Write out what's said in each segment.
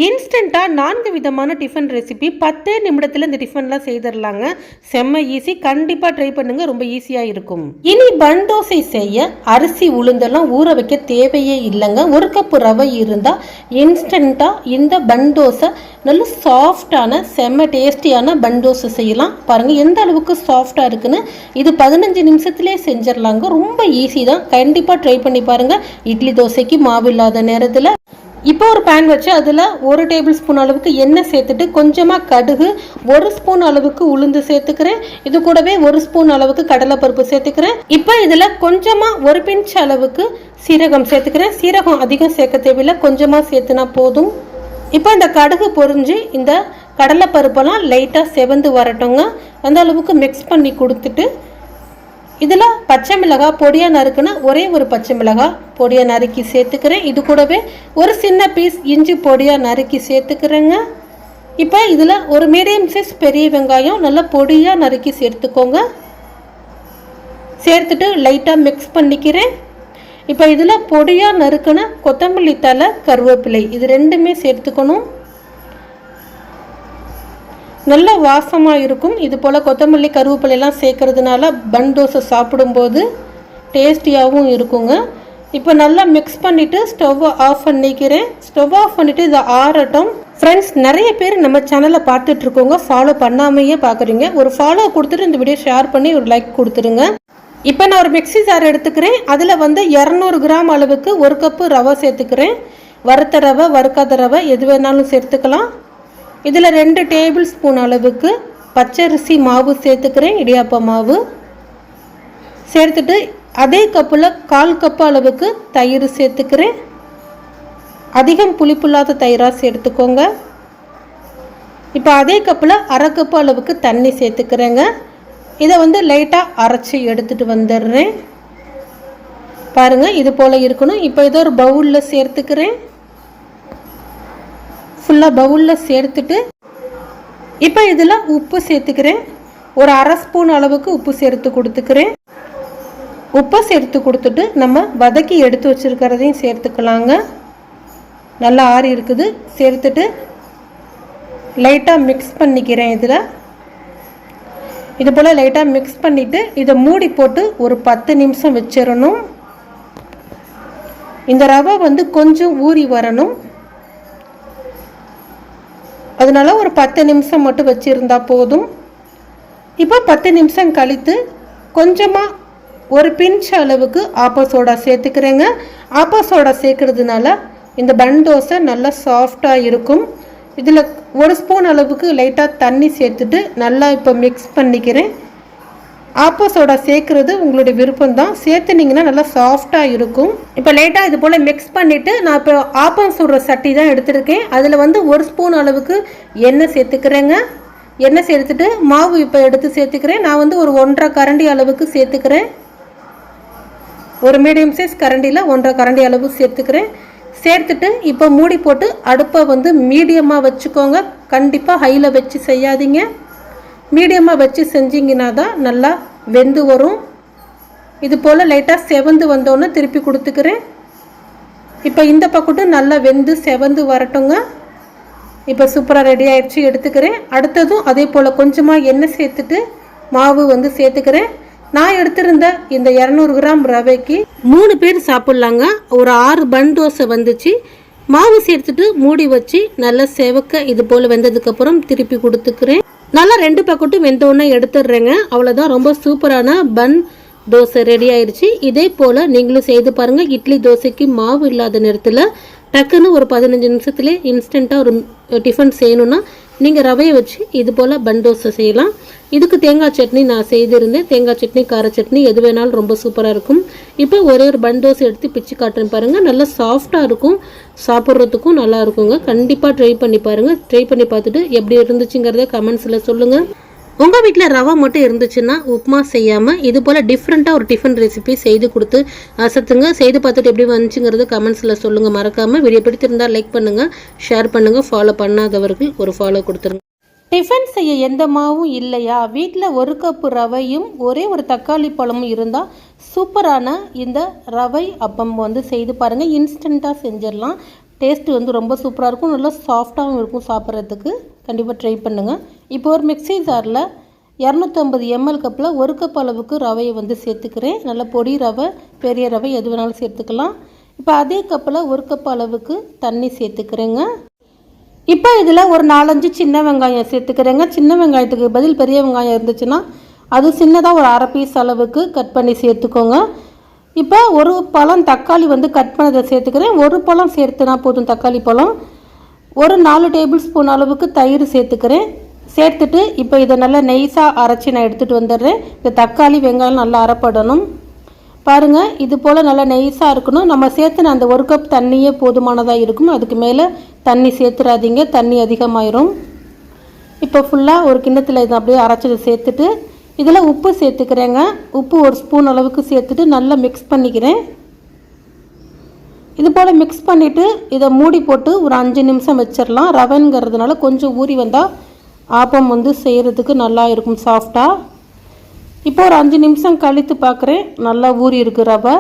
இன்ஸ்டண்ட்டாக 4 விதமான tiffin recipe 10 நிமிடத்தில் இந்த டிஃபன்லாம் செய்திடலாங்க. செம்ம ஈஸி, கண்டிப்பாக ட்ரை பண்ணுங்கள், ரொம்ப ஈஸியாக இருக்கும். இனி பன் தோசை செய்ய அரிசி உளுந்தெல்லாம் ஊற வைக்க தேவையே இல்லைங்க. 1 கப்பு ரவை இருந்தால் இன்ஸ்டண்ட்டாக இந்த பன் தோசை நல்ல சாஃப்டான செம்ம டேஸ்டியான பன் தோசை செய்யலாம். பாருங்கள் எந்த அளவுக்கு சாஃப்டாக இருக்குன்னு. இது 15 நிமிஷத்துலேயே செஞ்சிடலாங்க, ரொம்ப ஈஸி தான். கண்டிப்பாக ட்ரை பண்ணி பாருங்கள். இட்லி தோசைக்கு மாவு இல்லாத நேரத்தில் இப்போ ஒரு பேன் வச்சு அதில் 1 டேபிள் ஸ்பூன் அளவுக்கு எண்ணெய் சேர்த்துட்டு கொஞ்சமாக கடுகு, 1 ஸ்பூன் அளவுக்கு உளுந்து சேர்த்துக்கிறேன். இது கூடவே 1 ஸ்பூன் அளவுக்கு கடலைப்பருப்பு சேர்த்துக்கிறேன். இப்போ இதில் கொஞ்சமாக 1 பிஞ்ச் அளவுக்கு சீரகம் சேர்த்துக்கிறேன். சீரகம் அதிகம் சேர்க்க தேவையில்லை, கொஞ்சமாக சேர்த்துனா போதும். இப்போ இந்த கடுகு பொரிஞ்சு இந்த கடலைப்பருப்பெல்லாம் லைட்டாக செவந்து வரட்டுங்க. அந்த அளவுக்கு மிக்ஸ் பண்ணி கொடுத்துட்டு இதில் பச்சை மிளகாய் பொடியாக நறுக்குன்னா ஒரே ஒரு பச்சை மிளகாய் பொடியாக நறுக்கி சேர்த்துக்கிறேன். இது கூடவே ஒரு சின்ன பீஸ் இஞ்சி பொடியாக நறுக்கி சேர்த்துக்கிறேங்க. இப்போ இதில் ஒரு மீடியம் சைஸ் பெரிய வெங்காயம் நல்லா பொடியாக நறுக்கி சேர்த்துக்கோங்க. சேர்த்துட்டு லைட்டாக மிக்ஸ் பண்ணிக்கிறேன். இப்போ இதில் பொடியாக நறுக்குன கொத்தமல்லி தழை, கருவேப்பிலை இது ரெண்டுமே சேர்த்துக்கணும். நல்ல வாசமாக இருக்கும். இது போல் கொத்தமல்லி கருவேப்பிலையெல்லாம் சேர்க்கறதுனால பன் தோசை சாப்பிடும்போது டேஸ்டியாகவும் இருக்குங்க. இப்போ நல்லா மிக்ஸ் பண்ணிவிட்டு ஸ்டவ்வை ஆஃப் பண்ணிக்கிறேன். ஸ்டவ் ஆஃப் பண்ணிவிட்டு இதை ஆறட்டும். ஃப்ரெண்ட்ஸ், நிறைய பேர் நம்ம சேனலை பார்த்துட்ருக்கோங்க, ஃபாலோ பண்ணாமையே பார்க்குறீங்க. ஒரு ஃபாலோ கொடுத்துட்டு இந்த வீடியோ ஷேர் பண்ணி ஒரு லைக் கொடுத்துருங்க. இப்போ நான் ஒரு மிக்ஸி ஜார் எடுத்துக்கிறேன். அதில் 200 கிராம் அளவுக்கு 1 கப்பு ரவை சேர்த்துக்கிறேன். வறுத்த ரவை, வறுக்காத ரவை எது வேணாலும் சேர்த்துக்கலாம். இதில் 2 டேபிள் ஸ்பூன் அளவுக்கு பச்சரிசி மாவு சேர்த்துக்கிறேன், இடியாப்ப மாவு சேர்த்துட்டு அதே கப்பில் 1/4 கப்பு அளவுக்கு தயிர் சேர்த்துக்கிறேன். அதிகம் புளிப்புள்ளாத தயிராக சேர்த்துக்கோங்க. இப்போ அதே கப்பில் 1/2 கப்பு அளவுக்கு தண்ணி சேர்த்துக்கிறேங்க. இதை லைட்டாக அரைச்சி எடுத்துகிட்டு வந்துடுறேன். பாருங்கள் இது போல் இருக்கணும். இப்போ இதை ஒரு பவுலில் சேர்த்துக்கிறேன். ஃபுல்லாக பவுலில் சேர்த்துட்டு இப்போ இதில் உப்பு சேர்த்துக்கிறேன். ஒரு 1/2 ஸ்பூன் அளவுக்கு உப்பு சேர்த்து கொடுத்துக்கிறேன். உப்பை சேர்த்து கொடுத்துட்டு நம்ம வதக்கி எடுத்து வச்சுருக்கிறதையும் சேர்த்துக்கலாங்க. நல்லா ஆறி இருக்குது. சேர்த்துட்டு லைட்டாக மிக்ஸ் பண்ணிக்கிறேன். இது போல் லைட்டாக மிக்ஸ் பண்ணிவிட்டு இதை மூடி போட்டு ஒரு 10 நிமிஷம் வச்சிடணும். இந்த ரவை கொஞ்சம் ஊறி வரணும். அதனால ஒரு 10 நிமிஷம் மட்டும் வச்சுருந்தா போதும். இப்போ 10 நிமிஷம் கழித்து கொஞ்சமாக 1 பிஞ்ச் அளவுக்கு ஆப்ப சோடா சேர்த்துக்கிறேங்க. ஆப்ப சோடா சேர்க்கறதுனால இந்த பன் தோசை நல்லா சாஃப்டாக இருக்கும். இதில் 1 ஸ்பூன் அளவுக்கு லைட்டாக தண்ணி சேர்த்துட்டு நல்லா இப்போ மிக்ஸ் பண்ணிக்கிறேன். ஆப்ப சோடா சேர்க்குறது உங்களுடைய விருப்பம் தான், சேர்த்துனிங்கன்னா நல்லா சாஃப்டாக இருக்கும். இப்போ லைட்டாக இது போல் மிக்ஸ் பண்ணிவிட்டு நான் இப்போ ஆப்பம் சுடுற சட்டி தான் எடுத்துருக்கேன். அதில் 1 ஸ்பூன் அளவுக்கு எண்ணெய் சேர்த்துக்கிறேங்க. எண்ணெய் சேர்த்துட்டு மாவு இப்போ எடுத்து சேர்த்துக்கிறேன். நான் ஒரு 1.5 கரண்டி அளவுக்கு சேர்த்துக்கிறேன். ஒரு மீடியம் சைஸ் கரண்டியில் 1.5 கரண்டி அளவு சேர்த்துக்கிறேன். சேர்த்துட்டு இப்போ மூடி போட்டு அடுப்பை மீடியமாக வச்சுக்கோங்க. கண்டிப்பாக ஹையில் வச்சு செய்யாதீங்க. மீடியமாக வச்சு செஞ்சிங்கன்னா தான் நல்லா வெந்து வரும். இது போல் லைட்டாக செவந்து வந்தோன்னே திருப்பி கொடுத்துக்கிறேன். இப்போ இந்த பக்கட்டும் நல்லா வெந்து செவந்து வரட்டுங்க. இப்போ சூப்பராக ரெடி ஆகிடுச்சு, எடுத்துக்கிறேன். அடுத்ததும் அதே போல் கொஞ்சமாக எண்ணெய் சேர்த்துட்டு மாவு சேர்த்துக்கிறேன். நான் எடுத்திருந்த இந்த 200 கிராம் ரவைக்கு 3 பேர் சாப்பிட்லாங்க. ஒரு 6 பன் தோசை வந்துச்சு. மாவு சேர்த்துட்டு மூடி வச்சு நல்லா செவக்க இது போல் வெந்ததுக்கப்புறம் திருப்பி கொடுத்துக்கிறேன். நல்லா 2 பக்கட்டும் வெந்தோன்னே எடுத்துடுறேங்க. அவ்வளோதான், ரொம்ப சூப்பரான பன் தோசை ரெடி ஆயிடுச்சு. இதே போல் நீங்களும் செய்து பாருங்கள். இட்லி தோசைக்கு மாவு இல்லாத நேரத்தில் டக்குன்னு ஒரு 15 நிமிஷத்துலேயே இன்ஸ்டண்ட்டாக ஒரு டிஃபன் செய்யணுன்னா நீங்கள் ரவையை வச்சு இது போல் பன் தோசை செய்யலாம். இதுக்கு தேங்காய் சட்னி நான் செய்திருந்தேன். தேங்காய் சட்னி, கார சட்னி எது வேணாலும் ரொம்ப சூப்பராக இருக்கும். இப்போ ஒரே ஒரு பன் தோசை எடுத்து பிச்சு காட்டுறேன் பாருங்கள். நல்லா சாஃப்டாக இருக்கும், சாப்பிட்றதுக்கும் நல்லா இருக்குங்க. கண்டிப்பாக ட்ரை பண்ணி பாருங்கள். ட்ரை பண்ணி பார்த்துட்டு எப்படி இருந்துச்சுங்கிறத கமெண்ட்ஸில் சொல்லுங்கள். உங்கள் வீட்டில் ரவை மட்டும் இருந்துச்சுன்னா உப்புமா செய்யாமல் இது போல் டிஃப்ரெண்ட்டாக ஒரு டிஃபன் ரெசிபி செய்து கொடுத்து அசத்துங்க. செய்து பார்த்துட்டு எப்படி வந்துச்சுங்கிறது கமெண்ட்ஸில் சொல்லுங்கள். மறக்காமல் வீடியோ பிடித்திருந்தால் லைக் பண்ணுங்கள், ஷேர் பண்ணுங்கள். ஃபாலோ பண்ணாதவர்கள் ஒரு ஃபாலோ கொடுத்துருங்க. டிஃபன் செய்ய எந்த மாவும் இல்லையா, வீட்டில் 1 கப்பு ரவையும் ஒரே ஒரு தக்காளி பழமும் இருந்தால் சூப்பரான இந்த ரவை அப்பம் செய்து பாருங்கள். இன்ஸ்டண்ட்டாக செஞ்சிடலாம். டேஸ்ட்டு வந்து ரொம்ப சூப்பராக இருக்கும், நல்லா சாஃப்டாகவும் இருக்கும் சாப்பிட்றதுக்கு. கண்டிப்பாக ட்ரை பண்ணுங்கள். இப்போ ஒரு மிக்ஸி ஜாரில் 250 ml கப்பில் 1 கப் அளவுக்கு ரவையை வந்து சேர்த்துக்கிறேன். நல்ல பொடி ரவை, பெரிய ரவை எது வேணாலும் சேர்த்துக்கலாம். இப்போ அதே கப்பில் 1 கப் அளவுக்கு தண்ணி சேர்த்துக்கிறேங்க. இப்போ இதில் ஒரு 4-5 சின்ன வெங்காயம் சேர்த்துக்கிறேங்க. சின்ன வெங்காயத்துக்கு பதில் பெரிய வெங்காயம் இருந்துச்சுன்னா அது சின்னதாக ஒரு அரை பீஸ் அளவுக்கு கட் பண்ணி சேர்த்துக்கோங்க. இப்போ ஒரு பழம் தக்காளி வந்து கட் பண்ணதை சேர்த்துக்கிறேன். ஒரு பழம் சேர்த்துனா போதும், தக்காளி பழம். ஒரு 4 டேபிள் ஸ்பூன் அளவுக்கு தயிர் சேர்த்துக்கிறேன். சேர்த்துட்டு இப்போ இதை நல்லா நெய்ஸாக அரைச்சி நான் எடுத்துகிட்டு வந்துடுறேன். இந்த தக்காளி வெங்காயம் நல்லா அரைப்படணும். பாருங்கள், இது போல் நல்லா நெய்ஸாக இருக்கணும். நம்ம சேர்த்துன அந்த 1 கப் தண்ணியே போதுமானதாக இருக்கும். அதுக்கு மேலே தண்ணி சேர்த்துறாதீங்க, தண்ணி அதிகமாயிரும். இப்போ ஃபுல்லாக ஒரு கிண்ணத்தில் இதை அப்படியே அரைச்சதை சேர்த்துட்டு இதில் உப்பு சேர்த்துக்கிறேங்க. உப்பு 1 ஸ்பூன் அளவுக்கு சேர்த்துட்டு நல்லா மிக்ஸ் பண்ணிக்கிறேன். இது போல் மிக்ஸ் பண்ணிவிட்டு இதை மூடி போட்டு ஒரு 5 நிமிஷம் வச்சிடலாம். ரவைங்கிறதுனால கொஞ்சம் ஊறி வந்தால் ஆப்பம் வந்து செய்கிறதுக்கு நல்லா இருக்கும், சாஃப்டாக. இப்போ ஒரு 5 நிமிஷம் கழித்து பார்க்குறேன், நல்லா ஊறி இருக்கு ரவை.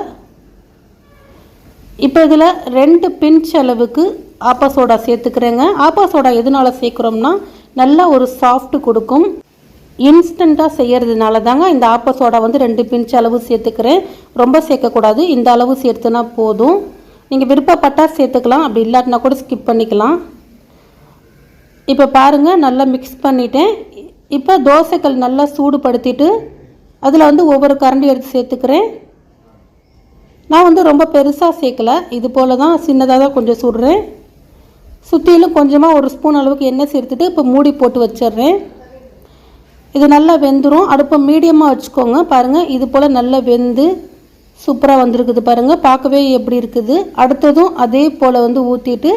இப்போ இதில் 2 பிஞ்ச் அளவுக்கு ஆப்ப சோடா சேர்த்துக்கிறேங்க. ஆப்ப சோடா எதனால் சேர்க்குறோம்னா நல்லா ஒரு சாஃப்ட் கொடுக்கும். இன்ஸ்டண்ட்டாக செய்கிறதுனால தாங்க இந்த ஆப்ப சோடா வந்து 2 பிஞ்ச் அளவு சேர்த்துக்கிறேன். ரொம்ப சேர்க்கக்கூடாது, இந்த அளவு சேர்த்துனா போதும். நீங்கள் விருப்பப்பட்டால் சேர்த்துக்கலாம், அப்படி இல்லாட்டினா கூட ஸ்கிப் பண்ணிக்கலாம். இப்போ பாருங்கள், நல்லா மிக்ஸ் பண்ணிட்டேன். இப்போ தோசைக்கல் நல்லா சூடுபடுத்திட்டு அதில் வந்து ஒவ்வொரு கரண்டி எடுத்து சேர்த்துக்கிறேன். நான் வந்து ரொம்ப பெருசாக சேர்க்கலை, இது போல் தான் சின்னதாக தான் கொஞ்சம் சுடுறேன். சுற்றிலும் கொஞ்சமாக 1 ஸ்பூன் அளவுக்கு எண்ணெய் சேர்த்துட்டு இப்போ மூடி போட்டு வச்சிடுறேன். இது நல்லா வெந்துடும். அடுப்பை மீடியமாக வச்சுக்கோங்க. பாருங்கள், இது போல் நல்லா வெந்து சூப்பராக வந்திருக்குது பாருங்கள், பார்க்கவே எப்படி இருக்குது. அடுத்ததும் அதே போல் வந்து ஊற்றிட்டு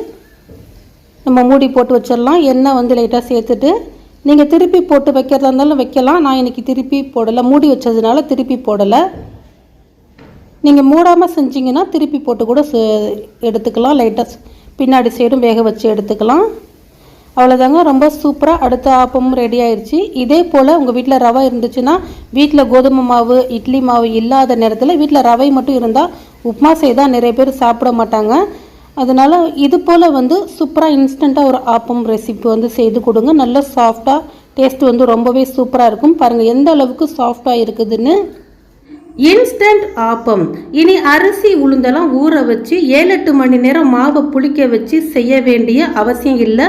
நம்ம மூடி போட்டு வச்சிடலாம். எண்ணெய் வந்து லைட்டாக சேர்த்துட்டு நீங்கள் திருப்பி போட்டு வைக்கிறதா இருந்தாலும் வைக்கலாம். நான் இன்றைக்கி திருப்பி போடலை, மூடி வச்சதுனால திருப்பி போடலை. நீங்கள் மூடாமல் செஞ்சிங்கன்னா திருப்பி போட்டு கூட எடுத்துக்கலாம். லைட்டாக பின்னாடி சைடும் வேக வச்சு எடுத்துக்கலாம். அவ்வளோதாங்க, ரொம்ப சூப்பராக அடுத்த ஆப்பமும் ரெடி ஆயிடுச்சு. இதே போல் உங்கள் வீட்டில் ரவை இருந்துச்சுன்னா, வீட்டில் கோதுமை மாவு இட்லி மாவு இல்லாத நேரத்தில் வீட்டில் ரவை மட்டும் இருந்தால் உப்புமா செய்தால் நிறைய பேர் சாப்பிட மாட்டாங்க. அதனால் இது போல் வந்து சூப்பராக இன்ஸ்டண்ட்டாக ஒரு ஆப்பம் ரெசிபி வந்து செய்து கொடுங்க. நல்ல சாஃப்டாக, டேஸ்ட் வந்து ரொம்பவே சூப்பராக இருக்கும். பாருங்கள் எந்த அளவுக்கு சாஃப்டாக இருக்குதுன்னு. இன்ஸ்டன்ட் ஆப்பம். இனி அரிசி உளுந்தெல்லாம் ஊற வச்சு 7-8 மணி நேரம் மாவை புளிக்க வச்சு செய்ய வேண்டிய அவசியம் இல்லை.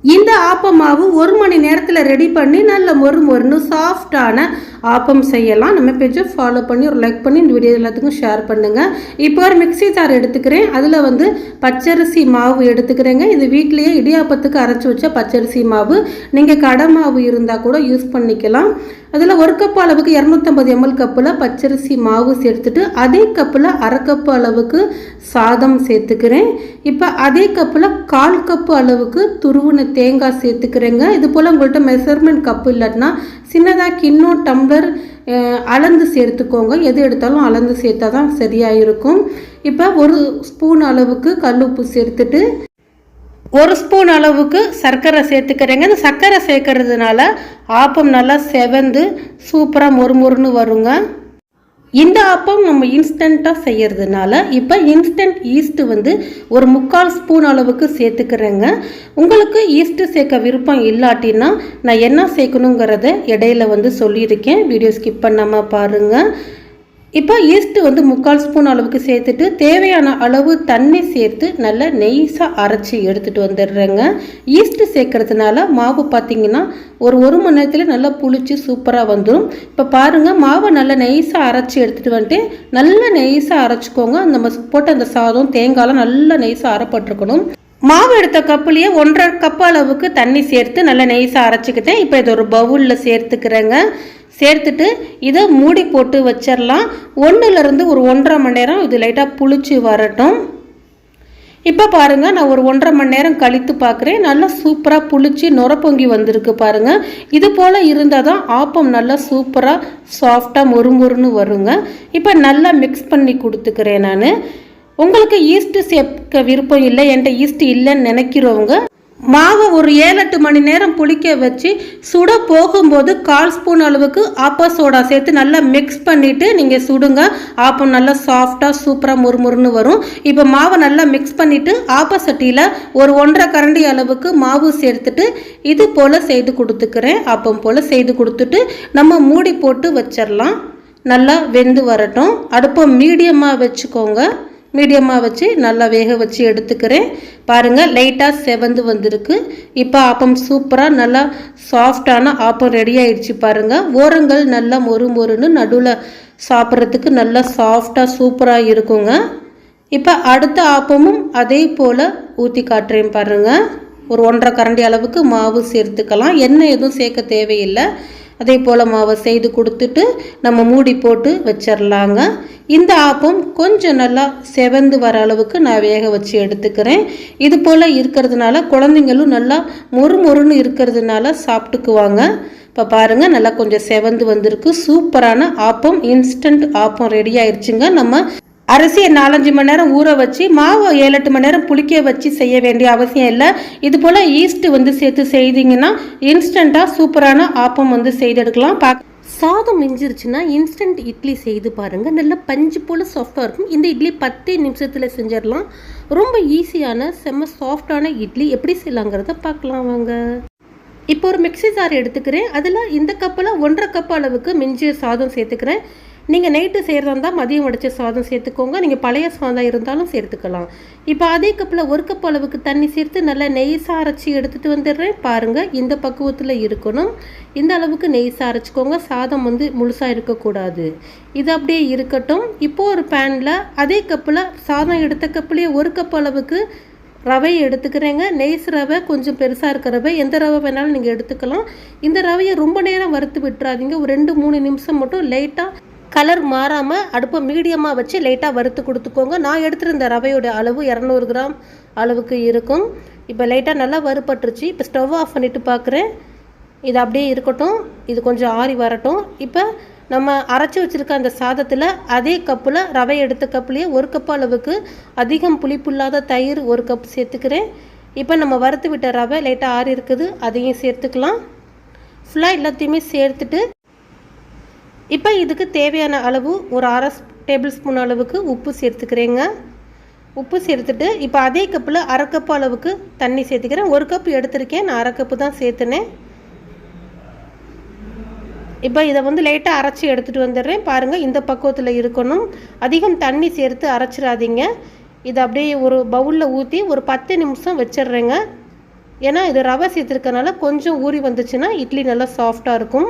இந்த ஆப்ப மாவு 1 மணி நேரத்தில் ரெடி பண்ணி நல்ல மொறுன்னு சாஃப்டான ஆப்பம் செய்யலாம். நம்ம பேஜை ஃபாலோ பண்ணி ஒரு லைக் பண்ணி இந்த வீடியோ எல்லாத்துக்கும் ஷேர் பண்ணுங்கள். இப்போ ஒரு மிக்ஸி ஜார் எடுத்துக்கிறேன். அதில் வந்து பச்சரிசி மாவு எடுத்துக்கிறேங்க. இது வீட்டிலேயே இடியாப்பத்துக்கு அரைச்சி வச்ச பச்சரிசி மாவு. நீங்கள் கடை மாவு இருந்தால் கூட யூஸ் பண்ணிக்கலாம். அதில் 1 கப் அளவுக்கு 250 ml கப்பில் பச்சரிசி மாவு சேர்த்துட்டு அதே கப்பில் அரை கப்பு அளவுக்கு சாதம் சேர்த்துக்கிறேன். இப்போ அதே கப்பில் 1/4 கப்பு அளவுக்கு துருவின தேங்காய் சேர்த்துக்கிறேங்க. இது போல் உங்கள்கிட்ட மெஷர்மெண்ட் கப்பு இல்லாட்டினா சின்னதாக கிண்ணம் டம்ளர் அளந்து சேர்த்துக்கோங்க. எது எடுத்தாலும் அளந்து சேர்த்தா தான் சரியாக இருக்கும். இப்போ 1 ஸ்பூன் அளவுக்கு கல்லுப்பு சேர்த்துட்டு 1 ஸ்பூன் அளவுக்கு சர்க்கரை சேர்த்துக்கிறேங்க. இந்த சர்க்கரை சேர்க்கறதுனால ஆப்பம் நல்லா செவந்து சூப்பராக மொறுன்னு வருங்க. இந்த ஆப்பம் நம்ம இன்ஸ்டண்ட்டாக செய்யறதுனால இப்போ இன்ஸ்டன்ட் ஈஸ்ட் வந்து 1/4 ஸ்பூன் அளவுக்கு சேர்த்துக்கிறேங்க. உங்களுக்கு ஈஸ்ட்டு சேர்க்க விருப்பம் இல்லாட்டின்னா நான் என்ன சேர்க்கணுங்கிறத இடையில வந்து சொல்லியிருக்கேன், வீடியோ ஸ்கிப் பண்ணாமல் பாருங்கள். இப்போ ஈஸ்ட்டு வந்து 1/4 ஸ்பூன் அளவுக்கு சேர்த்துட்டு தேவையான அளவு தண்ணி சேர்த்து நல்லா நெய்ஸாக அரைச்சி எடுத்துகிட்டு வந்துடுறேங்க. ஈஸ்ட்டு சேர்க்கறதுனால மாவு பார்த்திங்கன்னா ஒரு மணி நேரத்தில் நல்லா புளிச்சு சூப்பராக வந்துடும். இப்போ பாருங்கள், மாவை நல்லா நெய்ஸாக அரைச்சி எடுத்துகிட்டு வந்துட்டு நல்லா நெய்ஸாக அரைச்சிக்கோங்க. நம்ம போட்ட அந்த சாதம் தேங்காயெலாம் நல்லா நெய்ஸாக அரைப்பட்டிருக்கணும். மாவு எடுத்த கப்புலேயே 1.5 கப் அளவுக்கு தண்ணி சேர்த்து நல்லா நெய்ஸாக அரைச்சிக்கிட்டேன். இப்போ இது ஒரு பவுலில் சேர்த்துக்கிறேங்க. சேர்த்துட்டு இதை மூடி போட்டு வச்சிடலாம். 1லேருந்து ஒரு 1.5 மணி நேரம் இது லைட்டாக புளிச்சு வரட்டும். இப்போ பாருங்கள், நான் ஒரு 1.5 மணி நேரம் கழித்து பார்க்குறேன். நல்லா சூப்பராக புளிச்சு நுர பொங்கி வந்திருக்கு பாருங்கள். இது போல் இருந்தால் தான் ஆப்பம் நல்லா சூப்பராக சாஃப்டாக மொறுன்னு வருங்க. இப்போ நல்லா மிக்ஸ் பண்ணி கொடுத்துக்கிறேன் நான். உங்களுக்கு ஈஸ்ட்டு சேர்க்க விருப்பம் இல்லை, என்கிட்ட ஈஸ்ட்டு இல்லைன்னு நினைக்கிறவங்க மாவை ஒரு 7-8 மணி நேரம் புளிக்க வச்சு சுட போகும்போது 1/4 ஸ்பூன் அளவுக்கு ஆப்ப சோடா சேர்த்து நல்லா மிக்ஸ் பண்ணிவிட்டு நீங்கள் சுடுங்க. ஆப்பம் நல்லா சாஃப்டாக சூப்பராக முறுமுறுன்னு வரும். இப்போ மாவை நல்லா மிக்ஸ் பண்ணிவிட்டு ஆப்ப சட்டியில் ஒரு 1.5 கரண்டி அளவுக்கு மாவு சேர்த்துட்டு இது போல் செய்து கொடுத்துக்கிறேன். ஆப்பம் போல் செய்து கொடுத்துட்டு நம்ம மூடி போட்டு வச்சிடலாம். நல்லா வெந்து வரட்டும். அடுப்பை மீடியமாக வச்சுக்கோங்க. மீடியமாக வச்சு நல்லா வேக வச்சு எடுத்துக்கிறேன். பாருங்கள், லைட்டாக செவந்து வந்திருக்கு. இப்போ ஆப்பம் சூப்பராக நல்லா சாஃப்டான ஆப்பம் ரெடி ஆயிடுச்சு. பாருங்கள், ஓரங்கள் நல்லா மொறுன்னு நடுவில் சாப்பிட்றதுக்கு நல்லா சாஃப்டாக சூப்பராக இருக்குங்க. இப்போ அடுத்த ஆப்பமும் அதே போல் ஊற்றி காட்டுறேன். பாருங்கள், ஒரு 1.5 கரண்டி அளவுக்கு மாவு சேர்த்துக்கலாம். எண்ணெய் எதுவும் சேர்க்க தேவையில்லை. அதே போல் மாவை செய்து கொடுத்துட்டு நம்ம மூடி போட்டு வச்சிடலாங்க. இந்த ஆப்பம் கொஞ்சம் நல்லா செவந்து வர அளவுக்கு நான் வேக வச்சு எடுத்துக்கிறேன். இது போல் இருக்கிறதுனால குழந்தைங்களும் நல்லா மொறுன்னு இருக்கிறதுனால சாப்பிட்டுக்குவாங்க. இப்போ பாருங்கள், நல்லா கொஞ்சம் செவந்து வந்திருக்கு. சூப்பரான ஆப்பம், இன்ஸ்டன்ட் ஆப்பம் ரெடி ஆயிடுச்சுங்க. நம்ம அரிசியை 4-5 மணி நேரம் ஊற வச்சு மாவை 7-8 மணி நேரம் புளிக்க வச்சு செய்ய வேண்டிய அவசியம் இல்லை. இது போல் ஈஸ்ட் சேர்த்து செய்தீங்கன்னா இன்ஸ்டண்ட்டாக சூப்பரான ஆப்பம் செய்தெடுக்கலாம். சாதம் மிஞ்சிருச்சுன்னா இன்ஸ்டன்ட் இட்லி செய்து பாருங்கள். நல்லா பஞ்சு போல் சாஃப்டாக இருக்கும். இந்த இட்லி 10 நிமிஷத்தில் செஞ்சிடலாம். ரொம்ப ஈஸியான செம்ம சாஃப்டான இட்லி எப்படி செய்யலாங்கிறத பார்க்கலாம் வாங்க. இப்போ ஒரு மிக்ஸி ஜார் எடுத்துக்கிறேன். அதில் இந்த கப்பில் 1.5 கப் அளவுக்கு மிஞ்சிய சாதம் சேர்த்துக்கிறேன். நீங்கள் நைட்டு செய்கிறதா இருந்தால் மதியம் வடித்த சாதம் சேர்த்துக்கோங்க. நீங்கள் பழைய சாதம் இருந்தாலும் சேர்த்துக்கலாம். இப்போ அதே கப்பில் 1 கப் அளவுக்கு தண்ணி சேர்த்து நல்லா நெய்ஸாக அரைச்சி எடுத்துகிட்டு வந்துடுறேன். பாருங்கள், இந்த பக்குவத்தில் இருக்கணும். இந்த அளவுக்கு நெய்ஸாக அரைச்சிக்கோங்க. சாதம் முழுசாக இருக்கக்கூடாது. இது அப்படியே இருக்கட்டும். இப்போது ஒரு பேனில் அதே கப்பில் சாதம் எடுத்த கப்புலேயே 1 கப் அளவுக்கு ரவையை எடுத்துக்கிறேங்க. நெய்ஸ் ரவை, கொஞ்சம் பெருசாக இருக்கிற ரவை, எந்த ரவை வேணாலும் நீங்கள் எடுத்துக்கலாம். இந்த ரவையை ரொம்ப நேரம் வறுத்து விட்டுறாதீங்க. ஒரு 2-3 நிமிஷம் மட்டும் லைட்டாக கலர் மாறாமல் அடுப்பை மீடியமாக வச்சு லைட்டாக வறுத்து கொடுத்துக்கோங்க. நான் எடுத்துருந்த ரவையோட அளவு 200 கிராம் அளவுக்கு இருக்கும். இப்போ லைட்டாக நல்லா வறுபட்டுருச்சு. இப்போ ஸ்டவ் ஆஃப் பண்ணிவிட்டு பார்க்குறேன். இது அப்படியே இருக்கட்டும். இது கொஞ்சம் ஆறி வரட்டும். இப்போ நம்ம அரைச்சி வச்சுருக்க அந்த சாதத்தில் அதே கப்பில் ரவை எடுத்த கப்புலேயே 1 கப் அளவுக்கு அதிகம் புளிப்புள்ளாத தயிர் 1 கப் சேர்த்துக்கிறேன். இப்போ நம்ம வறுத்து விட்ட ரவை லைட்டாக ஆறி இருக்குது, அதையும் சேர்த்துக்கலாம். ஃபுல்லாக எல்லாத்தையுமே சேர்த்துட்டு இப்போ இதுக்கு தேவையான அளவு ஒரு 1/2 டேபிள் ஸ்பூன் அளவுக்கு உப்பு சேர்த்துக்கிறேங்க. உப்பு சேர்த்துட்டு இப்போ அதே கப்பில் 1/2 கப் அளவுக்கு தண்ணி சேர்த்துக்கிறேன். 1 கப் எடுத்திருக்கேன், நான் 1/2 கப்பு தான் சேர்த்துனேன். இப்போ இதை லைட்டாக அரைச்சி எடுத்துகிட்டு வந்துடுறேன். பாருங்கள், இந்த பக்குவத்தில் இருக்கணும். அதிகம் தண்ணி சேர்த்து அரைச்சிடாதீங்க. இதை அப்படியே ஒரு பவுலில் ஊற்றி ஒரு 10 நிமிஷம் வச்சிடுறேங்க. ஏன்னா இது ரவை சேர்த்துருக்கனால கொஞ்சம் ஊறி வந்துச்சுன்னா இட்லி நல்லா சாஃப்டாக இருக்கும்.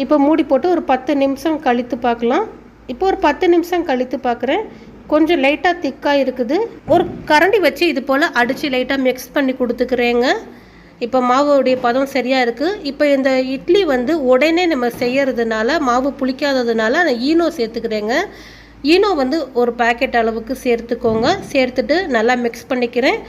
இப்போ மூடி போட்டு ஒரு 10 நிமிஷம் கழித்து பார்க்கலாம். இப்போ ஒரு 10 நிமிஷம் கழித்து பார்க்குறேன். கொஞ்சம் லைட்டாக திக்காக இருக்குது. ஒரு கரண்டி வச்சு இது போல் அடித்து லைட்டாக மிக்ஸ் பண்ணி கொடுத்துக்கிறேங்க. இப்போ மாவுடைய பதம் சரியாக இருக்குது. இப்போ இந்த இட்லி உடனே நம்ம செய்யறதுனால மாவு புளிக்காததுனால நான் ஈனோ சேர்த்துக்கிறேங்க. ஈனோ ஒரு பேக்கெட் அளவுக்கு சேர்த்துக்கோங்க. சேர்த்துட்டு நல்லா மிக்ஸ் பண்ணிக்கிறேன்.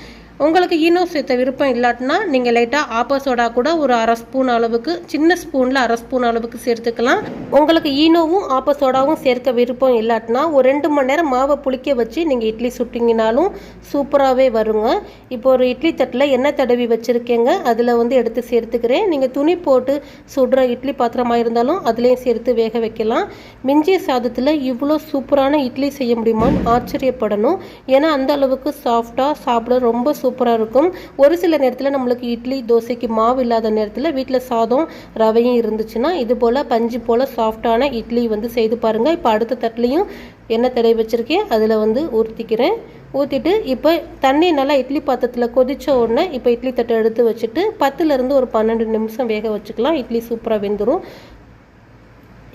உங்களுக்கு ஈனோ சேர்த்த விருப்பம் இல்லாட்டினா நீங்கள் லைட்டாக ஆப்ப சோடா கூட ஒரு 1/2 ஸ்பூன் அளவுக்கு, சின்ன ஸ்பூனில் 1/2 ஸ்பூன் அளவுக்கு சேர்த்துக்கலாம். உங்களுக்கு ஈனோவும் ஆப்ப சோடாவும் சேர்க்க விருப்பம் இல்லாட்டினா ஒரு 2 மணி நேரம் மாவை புளிக்க வச்சு நீங்கள் இட்லி சுட்டிங்கனாலும் சூப்பராகவே வருங்க. இப்போ ஒரு இட்லி தட்டில் எண்ணெய் தடவி வச்சுருக்கேங்க. அதில் எடுத்து சேர்த்துக்கிறேன். நீங்கள் துணி போட்டு சுடுற இட்லி பாத்திரமாக இருந்தாலும் அதுலேயும் சேர்த்து வேக வைக்கலாம். மிஞ்சிய சாதத்தில் இவ்வளோ சூப்பரான இட்லி செய்ய முடியுமான்னு ஆச்சரியப்படணும். ஏன்னா அந்த அளவுக்கு சாஃப்டாக சாப்பிட ரொம்ப சூப்பராக இருக்கும். ஒரு சில நேரத்தில் நம்மளுக்கு இட்லி தோசைக்கு மாவு இல்லாத நேரத்தில் வீட்டில் சாதம் ரவையும் இருந்துச்சுன்னா இது போல் பஞ்சு போல் சாஃப்டான இட்லி செய்து பாருங்கள். இப்போ அடுத்த தட்டிலையும் எண்ணெய் தடவி வச்சுருக்கேன். அதில் ஊற்றிக்கிறேன். ஊற்றிட்டு இப்போ தண்ணி நல்லா இட்லி பாத்திரத்தில் கொதித்த உடனே இப்போ இட்லி தட்டை எடுத்து வச்சுட்டு 10லேருந்து ஒரு 12 நிமிஷம் வேக வச்சுக்கலாம். இட்லி சூப்பராக வெந்துடும்.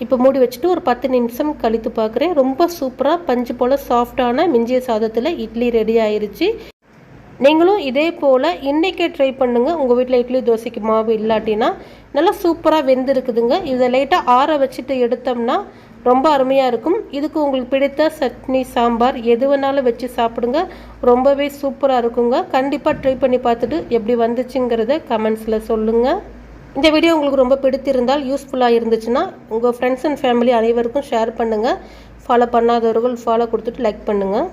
இப்போ மூடி வச்சுட்டு ஒரு 10 நிமிஷம் கழித்து பார்க்குறேன். ரொம்ப சூப்பராக பஞ்சு போல் சாஃப்டான மிஞ்சிய சாதத்தில் இட்லி ரெடி ஆயிடுச்சு. நீங்களும் இதே போல் இன்றைக்கே ட்ரை பண்ணுங்கள். உங்கள் வீட்டில் இட்லி தோசைக்கு மாவு இல்லாட்டினா நல்லா சூப்பராக வெந்திருக்குதுங்க. இதை லைட்டாக ஆற வச்சுட்டு எடுத்தோம்னா ரொம்ப அருமையாக இருக்கும். இதுக்கு உங்களுக்கு பிடித்த சட்னி, சாம்பார் எது வேணாலும் வச்சு சாப்பிடுங்க. ரொம்பவே சூப்பராக இருக்குங்க. கண்டிப்பாக ட்ரை பண்ணி பார்த்துட்டு எப்படி வந்துச்சுங்கிறத கமெண்ட்ஸில் சொல்லுங்கள். இந்த வீடியோ உங்களுக்கு ரொம்ப பிடித்திருந்தால், யூஸ்ஃபுல்லாக இருந்துச்சுன்னா உங்கள் ஃப்ரெண்ட்ஸ் அண்ட் ஃபேமிலி அனைவருக்கும் ஷேர் பண்ணுங்கள். ஃபாலோ பண்ணாதவர்கள் ஃபாலோ கொடுத்துட்டு லைக் பண்ணுங்கள்.